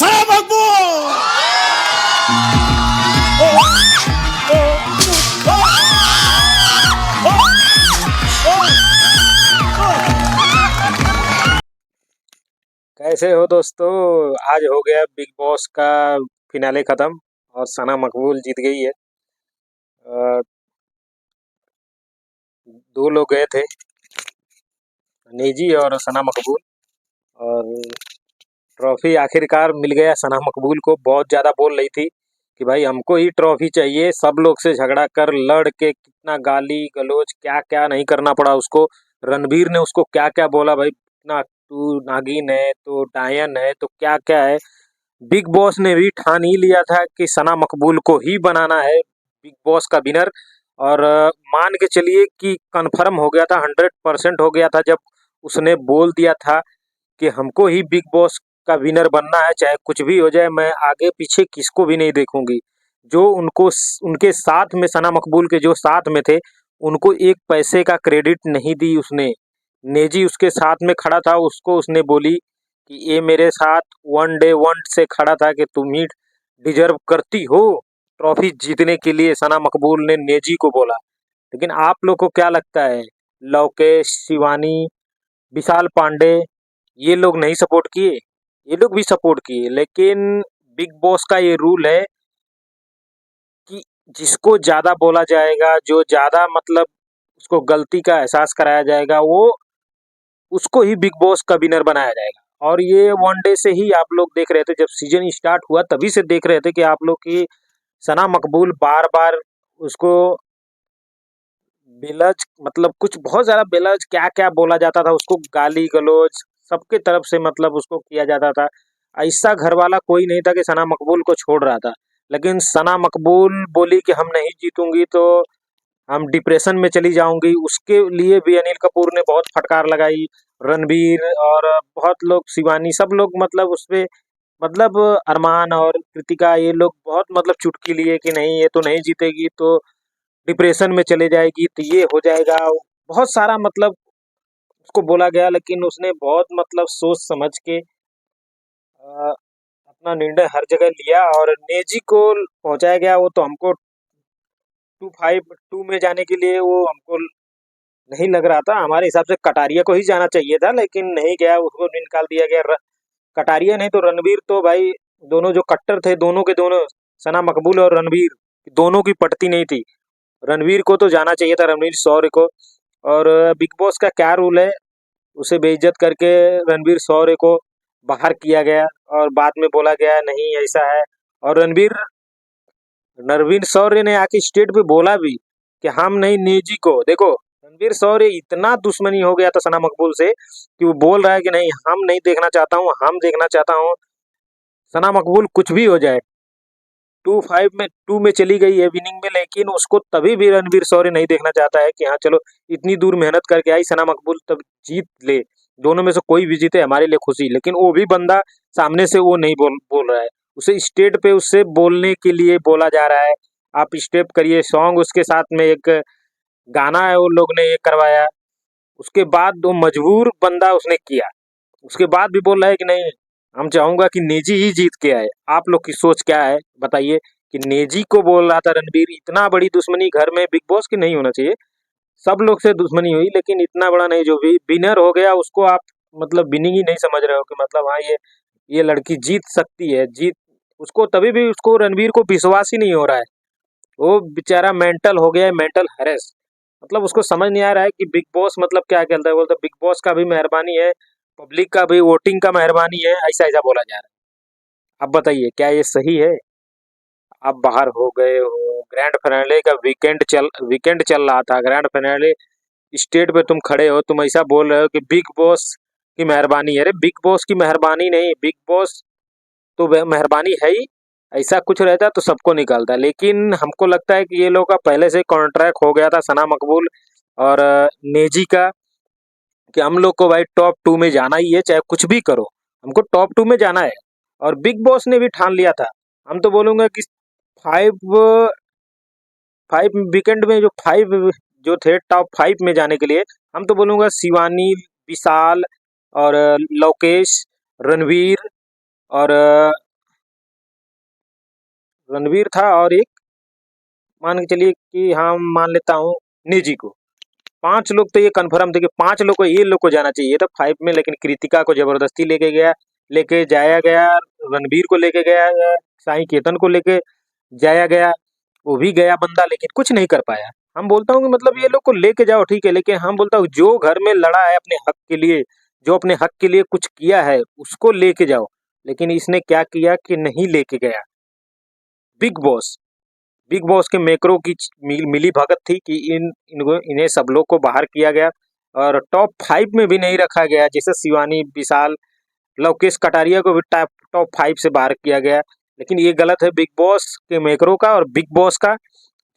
सना मकबूल। कैसे हो दोस्तों? आज हो गया बिग बॉस का फिनाले खत्म और सना मकबूल जीत गई है। दो लोग गए थे, नेजी और सना मकबूल, और ट्रॉफी आखिरकार मिल गया सना मकबूल को। बहुत ज़्यादा बोल रही थी कि भाई हमको ही ट्रॉफी चाहिए, सब लोग से झगड़ा कर लड़ के कितना गाली गलौज क्या क्या नहीं करना पड़ा उसको। रणबीर ने उसको क्या क्या बोला, भाई इतना तू नागिन है तो डायन है तो क्या क्या है। बिग बॉस ने भी ठान ही लिया था कि सना मकबूल को ही बनाना है बिग बॉस का विनर। और मान के चलिए कि कन्फर्म हो गया था, 100% हो गया था जब उसने बोल दिया था कि हमको ही बिग बॉस का विनर बनना है, चाहे कुछ भी हो जाए, मैं आगे पीछे किसको भी नहीं देखूंगी। जो उनको उनके साथ में सना मकबूल के जो साथ में थे उनको एक पैसे का क्रेडिट नहीं दी उसने। नेजी उसके साथ में खड़ा था, उसको उसने बोली कि ये मेरे साथ वन डे वन से खड़ा था कि तुम ही डिजर्व करती हो ट्रॉफी जीतने के लिए, सना मकबूल ने नेजी को बोला। लेकिन आप लोग को क्या लगता है, लवकेश, शिवानी, विशाल पांडे, ये लोग नहीं सपोर्ट किए? ये लोग भी सपोर्ट किए, लेकिन बिग बॉस का ये रूल है कि जिसको ज्यादा बोला जाएगा, जो ज्यादा मतलब उसको गलती का एहसास कराया जाएगा, वो उसको ही बिग बॉस का विनर बनाया जाएगा। और ये वन डे से ही आप लोग देख रहे थे, जब सीजन स्टार्ट हुआ तभी से देख रहे थे कि आप लोग की सना मकबूल बार बार उसको बेलज, मतलब कुछ बहुत ज्यादा बेलज क्या क्या बोला जाता था उसको, गाली गलौज सबके तरफ से मतलब उसको किया जाता था। ऐसा घर वाला कोई नहीं था कि सना मकबूल को छोड़ रहा था। लेकिन सना मकबूल बोली कि हम नहीं जीतूंगी तो हम डिप्रेशन में चली जाऊंगी, उसके लिए भी अनिल कपूर ने बहुत फटकार लगाई। रणबीर और बहुत लोग, शिवानी, सब लोग मतलब उसपे, मतलब अरमान और कृतिका, ये लोग बहुत मतलब चुटकी लिए कि नहीं ये तो नहीं जीतेगी तो डिप्रेशन में चले जाएगी तो ये हो जाएगा। बहुत सारा मतलब उसको बोला गया, लेकिन उसने बहुत मतलब सोच समझ के अपना निर्णय हर जगह लिया और नेजी को पहुंचाया गया। वो तो हमको 252 में जाने के लिए वो हमको नहीं लग रहा था, हमारे हिसाब से कटारिया को ही जाना चाहिए था, लेकिन नहीं गया, उसको निकाल दिया गया। कटारिया नहीं तो रणबीर, तो भाई दोनों जो कट्टर थे, दोनों के दोनों, सना मकबूल और रणबीर, दोनों की पटती नहीं थी। रणवीर को तो जाना चाहिए था, रणवीर शौर्य को। और बिग बॉस का क्या रूल है, उसे बेइज्जत करके रणवीर शौर्य को बाहर किया गया और बाद में बोला गया नहीं ऐसा है। और रणवीर शौर्य ने आके स्टेट पे बोला भी कि हम नहीं, निजी को देखो, रणवीर शौर्य इतना दुश्मनी हो गया था सना मकबूल से कि वो बोल रहा है कि नहीं हम नहीं देखना चाहता हूँ, हम देखना चाहता हूँ सना मकबूल कुछ भी हो जाए। 2 में चली गई है विनिंग में, लेकिन उसको तभी भी रणवीर शौर्य नहीं देखना चाहता है कि हाँ चलो इतनी दूर मेहनत करके आई सना मकबूल, तब जीत ले, दोनों में से कोई भी जीते हमारे लिए खुशी। लेकिन वो भी बंदा सामने से वो नहीं बोल रहा है, उसे स्टेज पे उससे बोलने के लिए बोला जा रहा है, आप स्टेप करिए, सॉन्ग उसके साथ में एक गाना है वो लोग ने ये करवाया। उसके बाद वो मजबूर बंदा उसने किया, उसके बाद भी बोल रहा है कि नहीं हम चाहूंगा कि नेजी ही जीत के आए। आप लोग की सोच क्या है बताइए? कि नेजी को बोल रहा था रणबीर, इतना बड़ी दुश्मनी घर में बिग बॉस की नहीं होना चाहिए, सब लोग से दुश्मनी हुई लेकिन इतना बड़ा नहीं। जो भी विनर हो गया उसको आप मतलब विनिंग ही नहीं समझ रहे हो कि मतलब हाँ ये लड़की जीत सकती है, जीत, उसको तभी भी उसको रणबीर को विश्वास ही नहीं हो रहा है। वो बेचारा मेंटल हो गया है, मेंटल हैरेस, मतलब उसको समझ नहीं आ रहा है कि बिग बॉस मतलब क्या खेलता है। बोलता बिग बॉस का भी मेहरबानी है, पब्लिक का भी वोटिंग का मेहरबानी है, ऐसा ऐसा बोला जा रहा है। अब बताइए क्या ये सही है? आप बाहर हो गए हो, ग्रैंड फिनाले का वीकेंड चल रहा था, ग्रैंड फिनाले स्टेज पे तुम खड़े हो, तुम ऐसा बोल रहे हो कि बिग बॉस की मेहरबानी है। अरे बिग बॉस की मेहरबानी नहीं, बिग बॉस तो मेहरबानी है ही, ऐसा कुछ रहता तो सबको निकालता। लेकिन हमको लगता है कि ये लोग का पहले से कॉन्ट्रैक्ट हो गया था सना मकबूल और नेजी का, कि हम लोग को भाई टॉप 2 में जाना ही है, चाहे कुछ भी करो हमको टॉप 2 में जाना है। और बिग बॉस ने भी ठान लिया था। हम तो बोलूंगा कि फाइव फाइव वीकेंड में जो 5 जो थे टॉप 5 में जाने के लिए, हम तो बोलूंगा शिवानी, विशाल और लवकेश, रणवीर और रणवीर था और एक मान के चलिए कि हाँ मान लेता हूँ निजी को। 5 लोग तो ये कन्फर्म थे कि 5 लोग को ये लोग को जाना चाहिए था 5 में, लेकिन कृतिका को जबरदस्ती लेके जाया गया, रणवीर को लेके गया, साई केतन को लेके जाया गया, वो भी गया बंदा लेकिन कुछ नहीं कर पाया। हम बोलता हूँ कि मतलब ये लोग को लेके जाओ ठीक है, लेकिन हम बोलता हूँ जो घर में लड़ा है अपने हक के लिए, जो अपने हक के लिए कुछ किया है उसको लेके जाओ, लेकिन इसने क्या किया कि नहीं लेके गया। बिग बॉस बिग बॉस के मेकरों की मिली भगत थी कि इन्हें सब लोग को बाहर किया गया और टॉप 5 में भी नहीं रखा गया, जैसे शिवानी, विशाल, लवकेश कटारिया को भी टॉप 5 से बाहर किया गया। लेकिन ये गलत है बिग बॉस के मेकरों का और बिग बॉस का,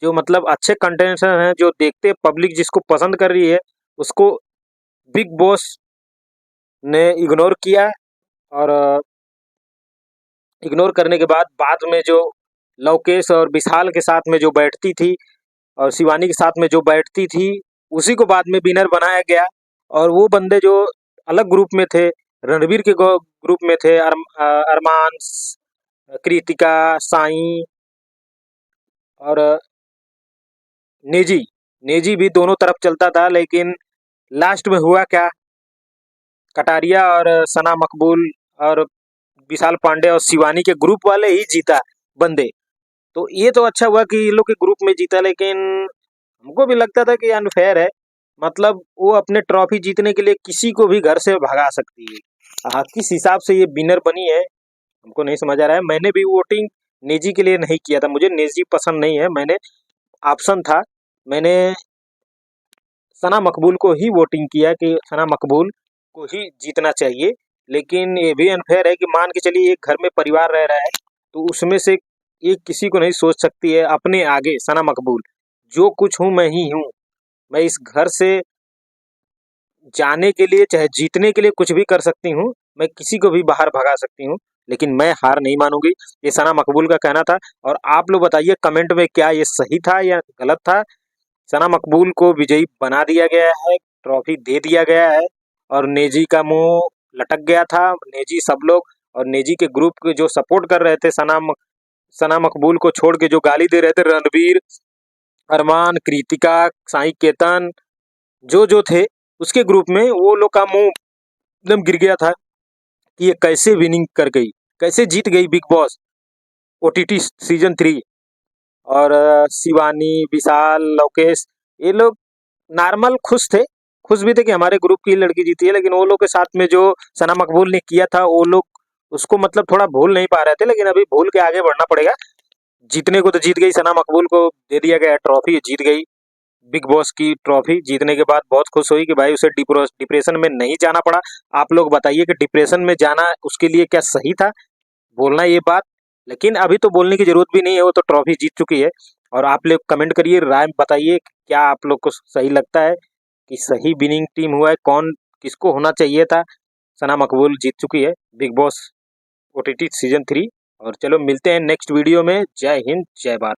जो मतलब अच्छे कंटेंटर हैं, जो देखते पब्लिक जिसको पसंद कर रही है उसको बिग बॉस ने इग्नोर किया। और इग्नोर करने के बाद में जो लवकेश और विशाल के साथ में जो बैठती थी और शिवानी के साथ में जो बैठती थी उसी को बाद में विनर बनाया गया। और वो बंदे जो अलग ग्रुप में थे, रणवीर के ग्रुप में थे, अरमान, कृतिका, साई और नेजी नेजी भी दोनों तरफ चलता था। लेकिन लास्ट में हुआ क्या, कटारिया और सना मकबूल और विशाल पांडे और शिवानी के ग्रुप वाले ही जीता बंदे। तो ये तो अच्छा हुआ कि ये लोग के ग्रुप में जीता, लेकिन हमको भी लगता था कि अनफेयर है। मतलब वो अपने ट्रॉफी जीतने के लिए किसी को भी घर से भगा सकती है। किस हिसाब से ये विनर बनी है हमको नहीं समझ आ रहा है। मैंने भी वोटिंग नेजी के लिए नहीं किया था, मुझे नेजी पसंद नहीं है। मैंने ऑप्शन था, मैंने सना मकबूल को ही वोटिंग किया कि सना मकबूल को ही जीतना चाहिए। लेकिन ये भी अनफेयर है कि मान के चलिए एक घर में परिवार रह रहा है तो उसमें से एक किसी को नहीं सोच सकती है अपने आगे। सना मकबूल, जो कुछ हूँ मैं ही हूँ, मैं इस घर से जाने के लिए चाहे जीतने के लिए कुछ भी कर सकती हूँ, मैं किसी को भी बाहर भगा सकती हूँ, लेकिन मैं हार नहीं मानूंगी। ये सना मकबूल का कहना था। और आप लोग बताइए कमेंट में क्या ये सही था या गलत था। सना मकबूल को विजयी बना दिया गया है, ट्रॉफी दे दिया गया है और नेजी का मुंह लटक गया था। नेजी सब लोग और नेजी के ग्रुप के जो सपोर्ट कर रहे थे सना मकबूल को छोड़ के जो गाली दे रहे थे, रणवीर, अरमान, कृतिका, साई केतन, जो थे उसके ग्रुप में, वो लोग का मुंह एकदम गिर गया था कि ये कैसे विनिंग कर गई, कैसे जीत गई बिग बॉस ओटीटी सीजन 3। और शिवानी, विशाल, लोकेश, ये लोग नॉर्मल खुश भी थे कि हमारे ग्रुप की लड़की जीती है। लेकिन वो लोग के साथ में जो सना मकबूल ने किया था वो लोग उसको मतलब थोड़ा भूल नहीं पा रहे थे, लेकिन अभी भूल के आगे बढ़ना पड़ेगा। जीतने को तो जीत गई, सना मकबूल को दे दिया गया ट्रॉफी, जीत गई बिग बॉस की ट्रॉफी। जीतने के बाद बहुत खुश हुई कि भाई उसे डिप्रेशन में नहीं जाना पड़ा। आप लोग बताइए कि डिप्रेशन में जाना उसके लिए क्या सही था बोलना ये बात। लेकिन अभी तो बोलने की जरूरत भी नहीं है, वो तो ट्रॉफी जीत चुकी है। और आप लोग कमेंट करिए, राय बताइए क्या आप लोग को सही लगता है कि सही विनिंग टीम हुआ है, कौन किसको होना चाहिए था। सना मकबूल जीत चुकी है बिग बॉस ओटीटी सीजन 3। और चलो मिलते हैं नेक्स्ट वीडियो में। जय हिंद, जय भारत।